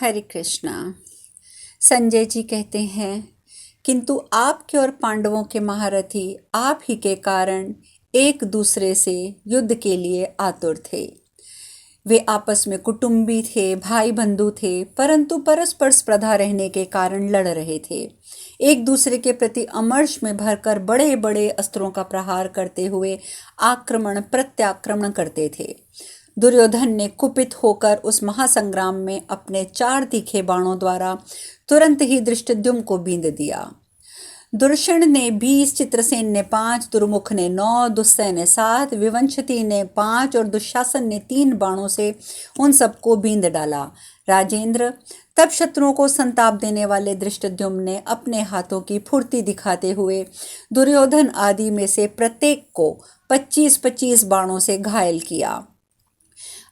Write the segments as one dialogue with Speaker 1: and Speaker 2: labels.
Speaker 1: हरे कृष्णा। संजय जी कहते हैं, किंतु आपके और पांडवों के महारथी आप ही के कारण एक दूसरे से युद्ध के लिए आतुर थे। वे आपस में कुटुंबी थे, भाई बंधु थे, परंतु परस्पर स्पर्धा रहने के कारण लड़ रहे थे। एक दूसरे के प्रति अमर्ष में भरकर बड़े बड़े अस्त्रों का प्रहार करते हुए आक्रमण प्रत्याक्रमण करते थे। दुर्योधन ने कुपित होकर उस महासंग्राम में अपने 4 तीखे बाणों द्वारा तुरंत ही धृष्टद्युम्न को बींध दिया। दुर्षण ने 20, चित्रसेन ने 5, दुर्मुख ने 9, दुस्सह ने 7, विवंशति ने 5 और दुशासन ने 3 बाणों से उन सबको बींध डाला। राजेंद्र, तब शत्रुओं को संताप देने वाले धृष्टद्युम्न ने अपने हाथों की फुर्ती दिखाते हुए दुर्योधन आदि में से प्रत्येक को 25-25 बाणों से घायल किया।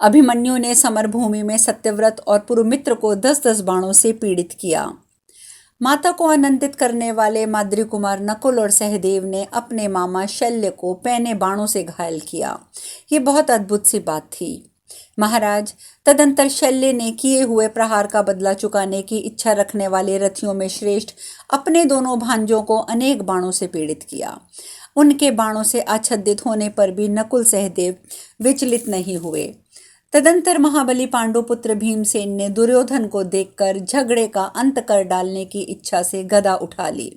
Speaker 1: अभिमन्यु ने समरभूमि में सत्यव्रत और पुरुमित्र को 10-10 बाणों से पीड़ित किया। माता को आनंदित करने वाले माद्री कुमार नकुल और सहदेव ने अपने मामा शल्य को पैने बाणों से घायल किया। ये बहुत अद्भुत सी बात थी। महाराज, तदंतर शल्य ने किए हुए प्रहार का बदला चुकाने की इच्छा रखने वाले रथियों में श्रेष्ठ अपने दोनों भांजों को अनेक बाणों से पीड़ित किया। उनके बाणों से आच्छादित होने पर भी नकुल सहदेव विचलित नहीं हुए। तदंतर महाबली पांडुपुत्र भीमसेन ने दुर्योधन को देखकर झगड़े का अंत कर डालने की इच्छा से गदा उठा ली।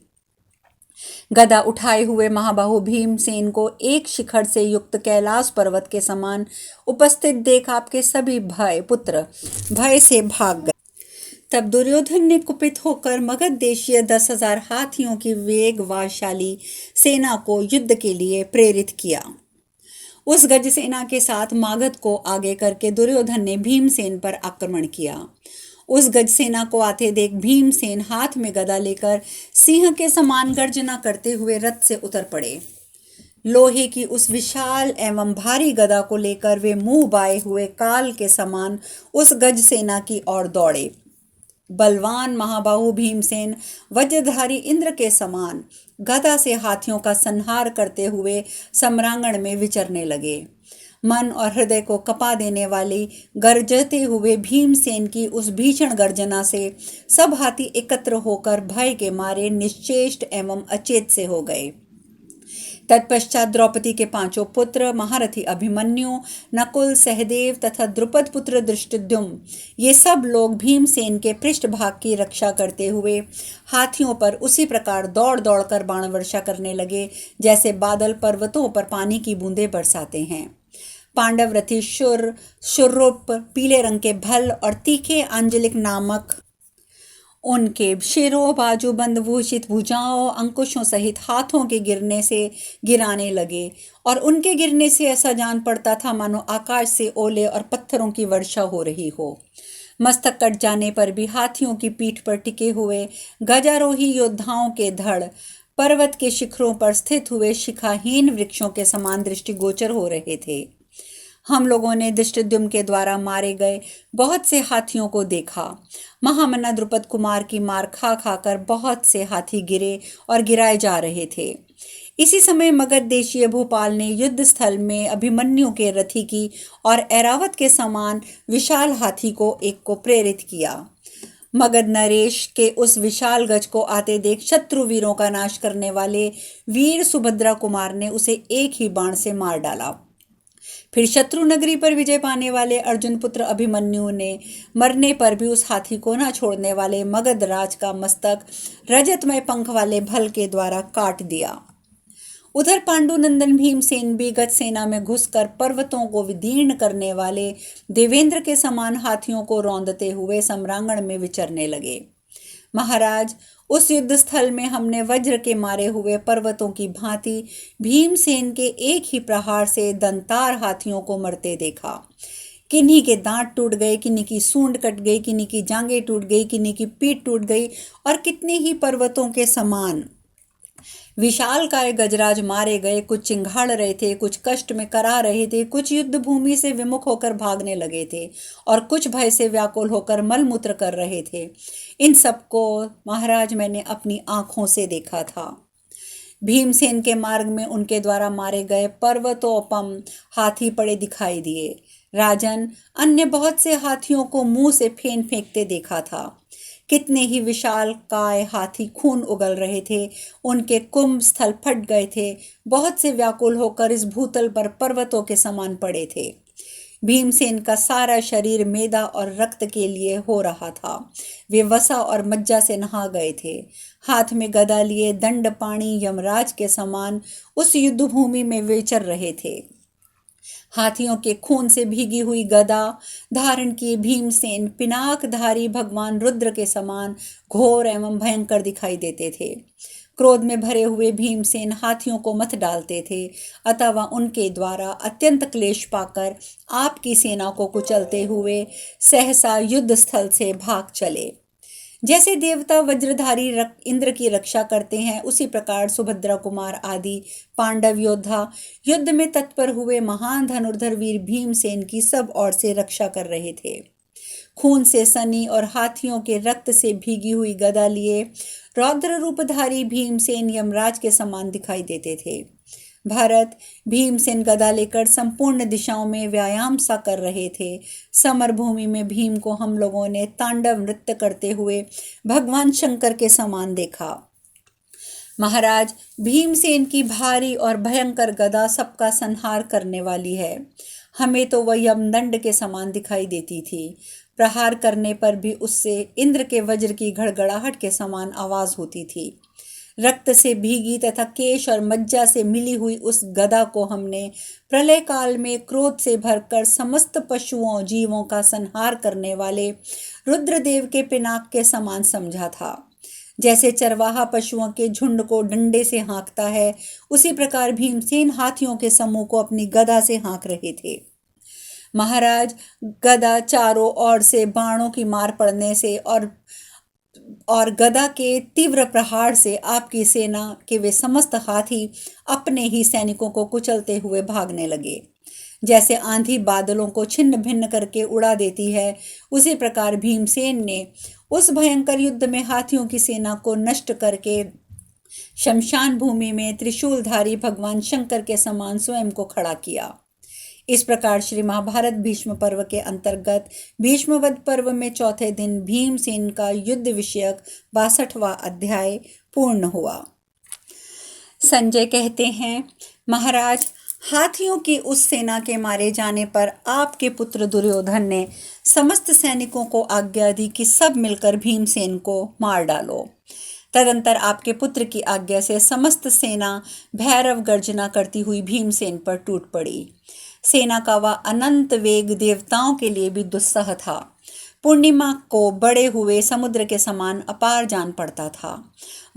Speaker 1: गदा उठाए हुए महाबाहु भीमसेन को एक शिखर से युक्त कैलाश पर्वत के समान उपस्थित देख आपके सभी भाई पुत्र भय से भाग गए। तब दुर्योधन ने कुपित होकर मगध देशीय 10,000 हाथियों की वेगवानशाली सेना को युद्ध के लिए प्रेरित किया। उस गज सेना के साथ मागध को आगे करके दुर्योधन ने भीमसेन पर आक्रमण किया। उस गज सेना को आते देख भीमसेन हाथ में गदा लेकर सिंह के समान गर्जना करते हुए रथ से उतर पड़े। लोहे की उस विशाल एवं भारी गदा को लेकर वे मुंह बाए हुए काल के समान उस गज सेना की ओर दौड़े। बलवान महाबाहु भीमसेन वज्रधारी इंद्र के समान गदा से हाथियों का संहार करते हुए सम्रांगण में विचरने लगे। मन और हृदय को कपा देने वाली गरजते हुए भीमसेन की उस भीषण गर्जना से सब हाथी एकत्र होकर भय के मारे निश्चेष्ट एवं अचेत से हो गए। तत्पश्चात द्रौपदी के 5 पुत्र महारथी अभिमन्यु, नकुल, सहदेव तथा द्रुपद पुत्र धृष्टद्युम्न, ये सब लोग भीमसेन के पृष्ठभाग की रक्षा करते हुए हाथियों पर उसी प्रकार दौड़ दौड़ कर बाण वर्षा करने लगे जैसे बादल पर्वतों पर पानी की बूंदें बरसाते हैं। पांडव रथी शुर, शुर्रूप, पीले रंग के भल और तीखे आंजलिक नामक उनके शिरों बाजूबंद भूषित भुजाओं अंकुशों सहित हाथों के गिरने से गिराने लगे और उनके गिरने से ऐसा जान पड़ता था मानो आकाश से ओले और पत्थरों की वर्षा हो रही हो। मस्तक कट जाने पर भी हाथियों की पीठ पर टिके हुए गजारोही योद्धाओं के धड़ पर्वत के शिखरों पर स्थित हुए शिखाहीन वृक्षों के समान दृष्टिगोचर हो रहे थे। हम लोगों ने धृष्टद्युम्न के द्वारा मारे गए बहुत से हाथियों को देखा। महामना द्रुपद कुमार की मार खा खाकर बहुत से हाथी गिरे और गिराए जा रहे थे। इसी समय मगध देशीय भूपाल ने युद्ध स्थल में अभिमन्यु के रथी की और ऐरावत के समान विशाल हाथी को एक को प्रेरित किया। मगध नरेश के उस विशाल गज को आते देख शत्रु वीरों का नाश करने वाले वीर सुभद्रा कुमार ने उसे एक ही बाण से मार डाला। फिर शत्रु नगरी पर विजय पाने वाले अर्जुन पुत्र अभिमन्यु ने मरने पर भी उस हाथी को न छोड़ने वाले मगध राज का मस्तक रजतमय पंख वाले भल के द्वारा काट दिया। उधर पांडुनंदन भीमसेन भी गज सेना में घुसकर पर्वतों को विदीर्ण करने वाले देवेंद्र के समान हाथियों को रौंदते हुए सम्रांगण में विचरने लगे। महाराज, उस युद्ध स्थल में हमने वज्र के मारे हुए पर्वतों की भांति भीमसेन के एक ही प्रहार से दंतार हाथियों को मरते देखा। किन्हीं के दांत टूट गए, किन्हीं की सूंड कट गई, किन्हीं की जांघें टूट गई, किन्हीं की पीठ टूट गई और कितने ही पर्वतों के समान विशालकाय गजराज मारे गए। कुछ चिंघाड़ रहे थे, कुछ कष्ट में करा रहे थे, कुछ युद्ध भूमि से विमुख होकर भागने लगे थे और कुछ भय से व्याकुल होकर मलमूत्र कर रहे थे। इन सबको महाराज मैंने अपनी आंखों से देखा था। भीमसेन के मार्ग में उनके द्वारा मारे गए पर्वतोपम हाथी पड़े दिखाई दिए। राजन, अन्य बहुत से हाथियों को मुंह से फेन फेंकते देखा था। कितने ही विशाल काय हाथी खून उगल रहे थे, उनके कुंभ स्थल फट गए थे, बहुत से व्याकुल होकर इस भूतल पर पर्वतों के समान पड़े थे। भीमसेन का सारा शरीर मेदा और रक्त के लिए हो रहा था। वे वसा और मज्जा से नहा गए थे। हाथ में गदा लिए दंडपाणी यमराज के समान उस युद्ध भूमि में विचर रहे थे। हाथियों के खून से भीगी हुई गदा धारण किए भीमसेन पिनाकधारी भगवान रुद्र के समान घोर एवं भयंकर दिखाई देते थे। क्रोध में भरे हुए भीमसेन हाथियों को मत डालते थे, अथवा उनके द्वारा अत्यंत क्लेश पाकर आपकी सेना को कुचलते हुए सहसा युद्ध स्थल से भाग चले। जैसे देवता वज्रधारी इंद्र की रक्षा करते हैं, उसी प्रकार सुभद्रा कुमार आदि पांडव योद्धा युद्ध में तत्पर हुए महान धनुर्धर वीर भीमसेन की सब ओर से रक्षा कर रहे थे। खून से सनी और हाथियों के रक्त से भीगी हुई गदा लिए रौद्र रूपधारी भीमसेन यमराज के समान दिखाई देते थे। भारत भीमसेन गदा लेकर संपूर्ण दिशाओं में व्यायाम सा कर रहे थे। समर भूमि में भीम को हम लोगों ने तांडव नृत्य करते हुए भगवान शंकर के समान देखा। महाराज, भीमसेन की भारी और भयंकर गदा सबका संहार करने वाली है। हमें तो वह यमदंड के समान दिखाई देती थी। प्रहार करने पर भी उससे इंद्र के वज्र की घड़घड़ाहट के समान आवाज होती थी। रक्त से भीगी तथा केश और मज्जा से मिली हुई उस गदा को हमने प्रलय काल में क्रोध से भरकर समस्त पशुओं जीवों का संहार करने वाले रुद्रदेव के पिनाक के समान समझा था। जैसे चरवाहा पशुओं के झुंड को डंडे से हाँकता है, उसी प्रकार भीमसेन हाथियों के समूह को अपनी गदा से हाँक रहे थे। महाराज, गदा चारों ओर से बाणों की मार पड़ने से और गदा के तीव्र प्रहार से आपकी सेना के वे समस्त हाथी अपने ही सैनिकों को कुचलते हुए भागने लगे। जैसे आंधी बादलों को छिन्न भिन्न करके उड़ा देती है, उसी प्रकार भीमसेन ने उस भयंकर युद्ध में हाथियों की सेना को नष्ट करके शमशान भूमि में त्रिशूलधारी भगवान शंकर के समान स्वयं को खड़ा किया। इस प्रकार श्री महाभारत भीष्म पर्व के अंतर्गत भीष्मवध पर्व में चौथे दिन भीमसेन का युद्ध विषयक 62वां अध्याय पूर्ण हुआ। संजय कहते हैं, महाराज, हाथियों की उस सेना के मारे जाने पर आपके पुत्र दुर्योधन ने समस्त सैनिकों को आज्ञा दी कि सब मिलकर भीमसेन को मार डालो। तदंतर आपके पुत्र की आज्ञा से समस्त सेना भैरव गर्जना करती हुई भीमसेन पर टूट पड़ी। सेना का वह अनंत वेग देवताओं के लिए भी दुस्सह था। पूर्णिमा को बड़े हुए समुद्र के समान अपार जान पड़ता था।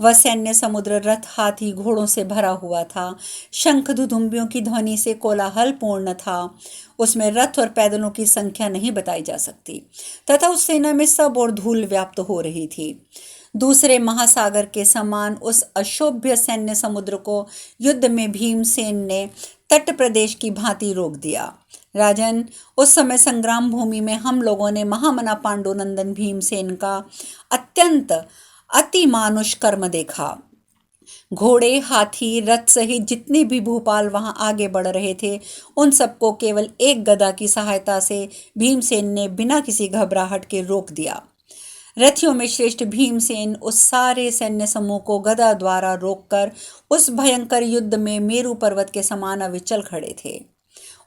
Speaker 1: वह सैन्य समुद्र रथ हाथी घोड़ों से भरा हुआ था। शंख धुधुम्बियों की ध्वनि से कोलाहल पूर्ण था। उसमें रथ और पैदलों की संख्या नहीं बताई जा सकती, तथा उस सेना में सब और धूल व्याप्त हो रही थी। दूसरे महासागर के समान उस अशोभ्य सैन्य समुद्र को युद्ध में भीमसेन ने तट प्रदेश की भांति रोक दिया। राजन, उस समय संग्राम भूमि में हम लोगों ने महामना पांडुनंदन भीमसेन का अत्यंत अति मानुष कर्म देखा। घोड़े, हाथी, रथ सहित जितने भी भूपाल वहां आगे बढ़ रहे थे, उन सबको केवल एक गदा की सहायता से भीमसेन ने बिना किसी घबराहट के रोक दिया। रथियों में श्रेष्ठ भीमसेन उस सारे सैन्य समूह को गदा द्वारा रोककर उस भयंकर युद्ध में मेरु पर्वत के समान अविचल खड़े थे।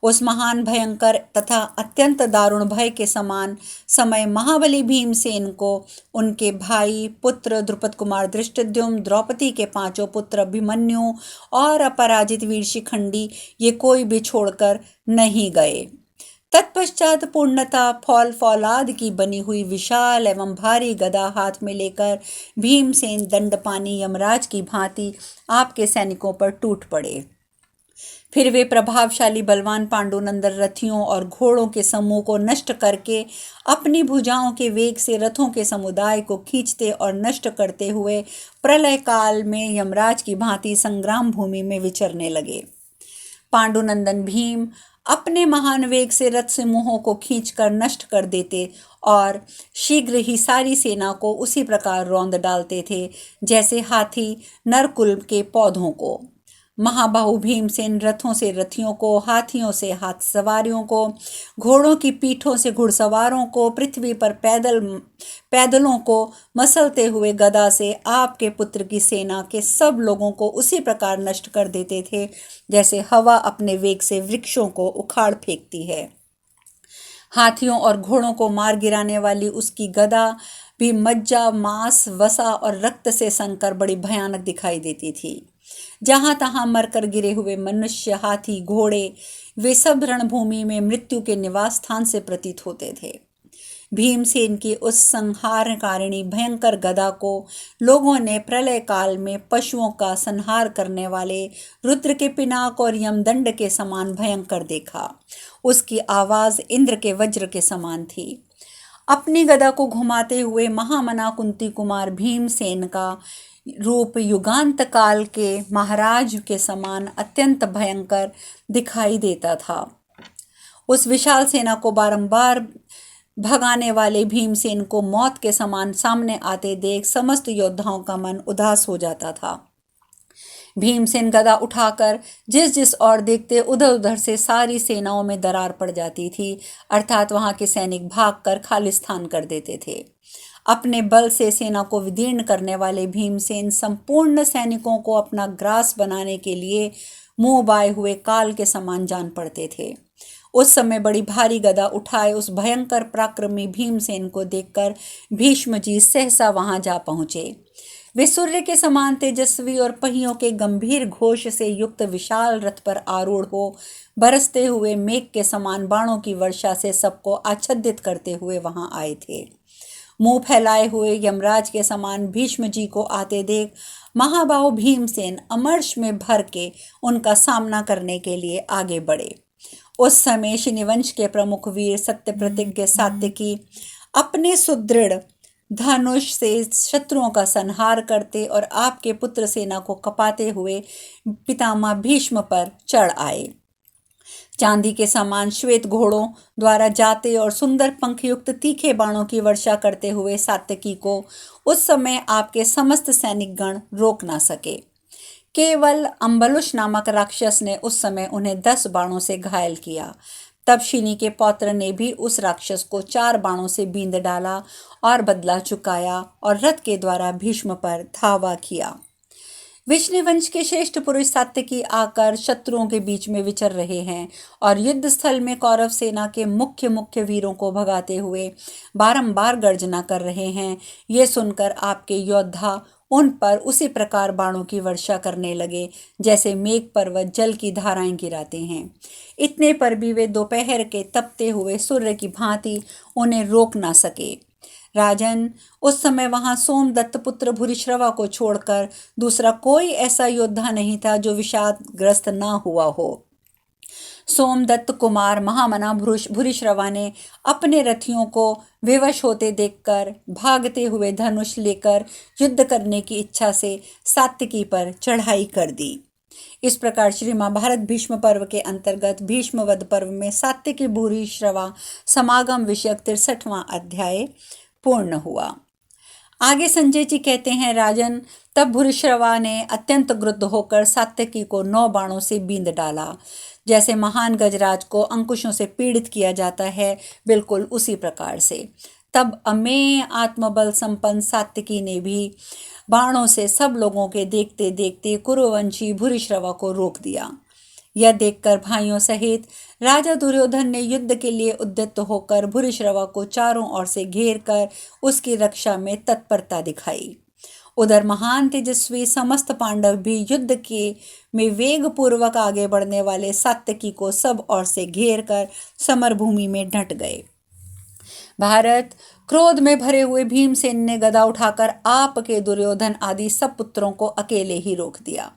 Speaker 1: उस महान भयंकर तथा अत्यंत दारुण भय के समान समय महाबली भीमसेन को उनके भाई पुत्र द्रुपद कुमार धृष्टद्युम्न, द्रौपदी के 5 पुत्र अभिमन्यु और अपराजित वीर शिखंडी ये कोई भी छोड़कर नहीं गए। तत्पश्चात पूर्णता फौलाद की बनी हुई विशाल एवं भारी गदा हाथ में लेकर भीमसेन दंडपानी यमराज की भांति आपके सैनिकों पर टूट पड़े। फिर वे प्रभावशाली बलवान पांडुनंदन रथियों और घोड़ों के समूह को नष्ट करके अपनी भुजाओं के वेग से रथों के समुदाय को खींचते और नष्ट करते हुए प्रलय काल में यमराज की भांति संग्राम भूमि में विचरने लगे। पांडुनंदन भीम अपने महान वेग से रथ समूहों को खींचकर नष्ट कर देते और शीघ्र ही सारी सेना को उसी प्रकार रौंद डालते थे जैसे हाथी नरकुल के पौधों को। महाबाहु भीमसेन रथों से रथियों को, हाथियों से हाथ सवारियों को, घोड़ों की पीठों से घुड़सवारों को, पृथ्वी पर पैदलों को मसलते हुए गदा से आपके पुत्र की सेना के सब लोगों को उसी प्रकार नष्ट कर देते थे जैसे हवा अपने वेग से वृक्षों को उखाड़ फेंकती है। हाथियों और घोड़ों को मार गिराने वाली उसकी गदा भी मज्जा, मांस, वसा और रक्त से सनकर बड़ी भयानक दिखाई देती थी। जहां तहां मरकर गिरे हुए मनुष्य, हाथी, घोड़े, वे सब रणभूमि में मृत्यु के निवास स्थान से प्रतीत होते थे। भीमसेन की उस संहारकारिणी भयंकर गदा को लोगों ने प्रलय काल में पशुओं का संहार करने वाले रुद्र के पिनाक और यमदंड के समान भयंकर देखा। उसकी आवाज इंद्र के वज्र के समान थी। अपनी गदा को घुमाते हुए महामना कुंती कुमार भीमसेन का रूप युगांत काल के महाराज के समान अत्यंत भयंकर दिखाई देता था। उस विशाल सेना को बारंबार भगाने वाले भीमसेन को मौत के समान सामने आते देख समस्त योद्धाओं का मन उदास हो जाता था। भीमसेन गदा उठाकर जिस जिस ओर देखते उधर उधर से सारी सेनाओं में दरार पड़ जाती थी, अर्थात वहां के सैनिक भागकर खालिस्तान कर देते थे। अपने बल से सेना को विदीर्ण करने वाले भीमसेन संपूर्ण सैनिकों को अपना ग्रास बनाने के लिए मुंह बाए हुए काल के समान जान पड़ते थे। उस समय बड़ी भारी गदा उठाए उस भयंकर पराक्रमी भीमसेन को देखकर भीष्म जी सहसा वहां जा पहुंचे। वे सूर्य के समान तेजस्वी और पहियों के गंभीर घोष से युक्त विशाल रथ पर आरूढ़ हो बरसते हुए मेघ के समान बाणों की वर्षा से सबको आच्छादित करते हुए वहां आए थे। मुंह फैलाए हुए यमराज के समान भीष्म जी को आते देख महाबाहु भीमसेन अमर्ष में भर के उनका सामना करने के लिए आगे बढ़े। उस समय शिनिवंश के प्रमुख वीर सत्यप्रतिज्ञ सात्यकी अपने सुदृढ़ धनुष से शत्रुओं का संहार करते और आपके पुत्र सेना को कपाते हुए पितामह भीष्म पर चढ़ आए। चांदी के समान श्वेत घोड़ों द्वारा जाते और सुंदर पंखयुक्त तीखे बाणों की वर्षा करते हुए सात्यकी को उस समय आपके समस्त सैनिक गण रोक ना सके। केवल अम्बलुष नामक राक्षस ने उस समय उन्हें 10 बाणों से घायल किया। तब शिनी के पौत्र ने भी उस राक्षस को 4 बाणों से बींद डाला और बदला चुकाया और रथ के द्वारा भीष्म पर धावा किया। विष्णुवंश के श्रेष्ठ पुरुष सात्यकी आकर शत्रुओं के बीच में विचर रहे हैं और युद्ध स्थल में कौरव सेना के मुख्य वीरों को भगाते हुए बारंबार गर्जना कर रहे हैं। ये सुनकर आपके योद्धा उन पर उसी प्रकार बाणों की वर्षा करने लगे जैसे मेघ पर्वत जल की धाराएं गिराते हैं। इतने पर भी वे दोपहर के तपते हुए सूर्य की भांति उन्हें रोक ना सके। राजन, उस समय वहां सोमदत्त पुत्र भूरिश्रवा को छोड़कर दूसरा कोई ऐसा योद्धा नहीं था जो विषादग्रस्त ना हुआ हो। सोमदत्त कुमार महामना भूरिश्रवा ने अपने रथियों को विवश होते देखकर भागते हुए धनुष लेकर युद्ध करने की इच्छा से सात्यकी पर चढ़ाई कर दी। इस प्रकार श्री महाभारत भीष्म पर्व के अंतर्गत भीष्मवध पर्व में सात्यकी भूरिश्रवा समागम विषयक 63वां अध्याय पूर्ण हुआ। आगे संजय जी कहते हैं, राजन, तब भूरिश्रवा ने अत्यंत क्रुद्ध होकर सात्यकी को 9 बाणों से बींद डाला। जैसे महान गजराज को अंकुशों से पीड़ित किया जाता है, बिल्कुल उसी प्रकार से। तब अमेय आत्मबल संपन्न सात्यकी ने भी बाणों से सब लोगों के देखते देखते कुरुवंशी भूरिश्रवा को रोक दिया। यह देखकर भाइयों सहित राजा दुर्योधन ने युद्ध के लिए उद्यत होकर भूरिश्रवा को चारों ओर से घेर कर उसकी रक्षा में तत्परता दिखाई। उधर महान तेजस्वी समस्त पांडव भी युद्ध के में वेग पूर्वक आगे बढ़ने वाले सात्यकी को सब ओर से घेर कर समरभूमि में डट गए। भारत, क्रोध में भरे हुए भीमसेन ने गदा उठाकर आपके दुर्योधन आदि सब पुत्रों को अकेले ही रोक दिया।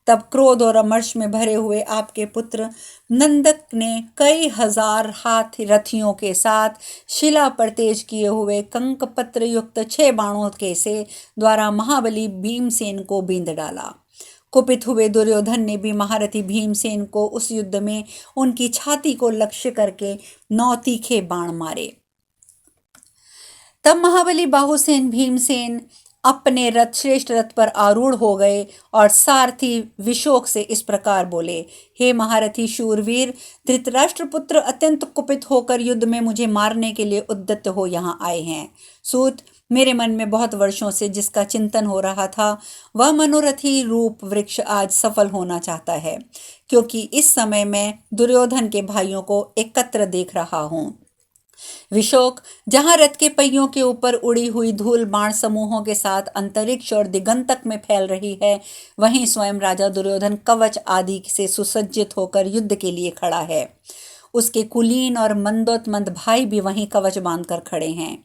Speaker 1: तब क्रोध और अमर्ष में भरे हुए आपके पुत्र नंदक ने कई हजार हाथ रथियों के साथ शिला पर तेज किए हुए कंक पत्र युक्त 6 बाणों के से द्वारा महाबली भीमसेन को बींद डाला। कुपित हुए दुर्योधन ने भी महारथी भीमसेन को उस युद्ध में उनकी छाती को लक्ष्य करके 9 तीखे बाण मारे। तब महाबली बाहुसेन भीमसेन अपने रथ श्रेष्ठ रथ पर आरूढ़ हो गए और सारथी विशोक से इस प्रकार बोले, हे महारथी शूरवीर, धृतराष्ट्र पुत्र अत्यंत कुपित होकर युद्ध में मुझे मारने के लिए उद्यत हो यहाँ आए हैं। सूत, मेरे मन में बहुत वर्षों से जिसका चिंतन हो रहा था वह मनोरथी रूप वृक्ष आज सफल होना चाहता है, क्योंकि इस समय मैं दुर्योधन के भाइयों को एकत्र देख रहा हूँ। विशोक, जहां रथ के पहियों के ऊपर उड़ी हुई धूल बाण समूहों के साथ अंतरिक्ष और दिगंतक में फैल रही है, वहीं स्वयं राजा दुर्योधन कवच आदि से सुसज्जित होकर युद्ध के लिए खड़ा है। उसके कुलीन और मंदोत्मंद भाई भी वहीं कवच बांधकर खड़े हैं।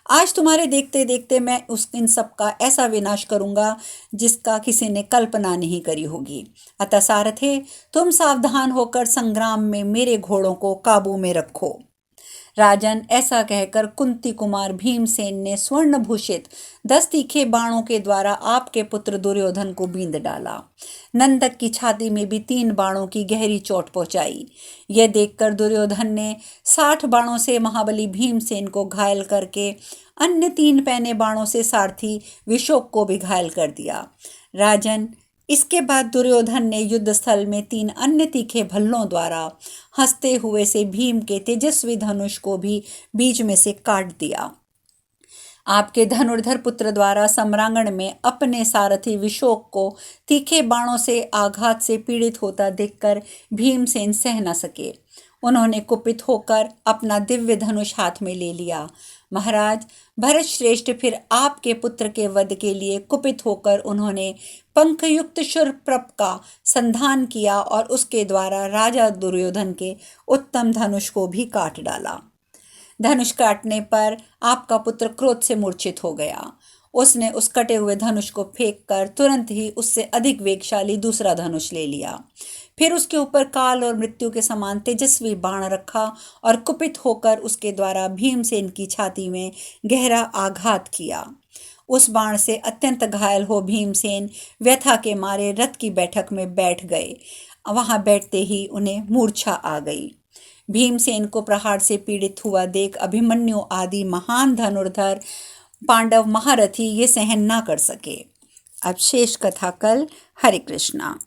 Speaker 1: आज तुम्हारे देखते देखते मैं इन सब का ऐसा विनाश करूंगा जिसका किसी ने कल्पना नहीं करी होगी। अतः सारथे, तुम सावधान होकर संग्राम में मेरे घोड़ों को काबू में रखो। राजन, ऐसा कहकर कुंती कुमार भीमसेन ने स्वर्ण भूषित 10 तीखे बाणों के द्वारा आपके पुत्र दुर्योधन को बींध डाला। नंदक की छाती में भी 3 बाणों की गहरी चोट पहुंचाई। यह देखकर दुर्योधन ने 60 बाणों से महाबली भीमसेन को घायल करके अन्य 3 पैने बाणों से सारथी विशोक को भी घायल कर दिया। राजन, इसके बाद दुर्योधन ने युद्ध स्थल में 3 अन्य तीखे भल्लों द्वारा हंसते हुए से भीम के तेजस्वी धनुष को भी बीच में से काट दिया। आपके धनुर्धर पुत्र द्वारा सम्रांगण में अपने सारथी विशोक को तीखे बाणों से आघात से पीड़ित होता देखकर भीमसेन सह न सके। उन्होंने कुपित होकर अपना दिव्य धनुष हाथ में ले लिया। महाराज, भरत श्रेष्ठ फिर आपके पुत्र के वध के लिए कुपित होकर उन्होंने पंखयुक्त शूरप्रप का संधान किया और उसके द्वारा राजा दुर्योधन के उत्तम धनुष को भी काट डाला। धनुष काटने पर आपका पुत्र क्रोध से मूर्छित हो गया। उसने उस कटे हुए धनुष को फेंककर तुरंत ही उससे अधिक वेगशाली दूसरा धनुष ले लिया। फिर उसके ऊपर काल और मृत्यु के समान तेजस्वी बाण रखा और कुपित होकर उसके द्वारा भीमसेन की छाती में गहरा आघात किया। उस बाण से अत्यंत घायल हो भीमसेन व्यथा के मारे रथ की बैठक में बैठ गए। वहां बैठते ही उन्हें मूर्छा आ गई। भीमसेन को प्रहार से पीड़ित हुआ देख अभिमन्यु आदि महान धनुर्धर पांडव महारथी ये सहन ना कर सके। अब शेष कथा कल। हरे कृष्णा।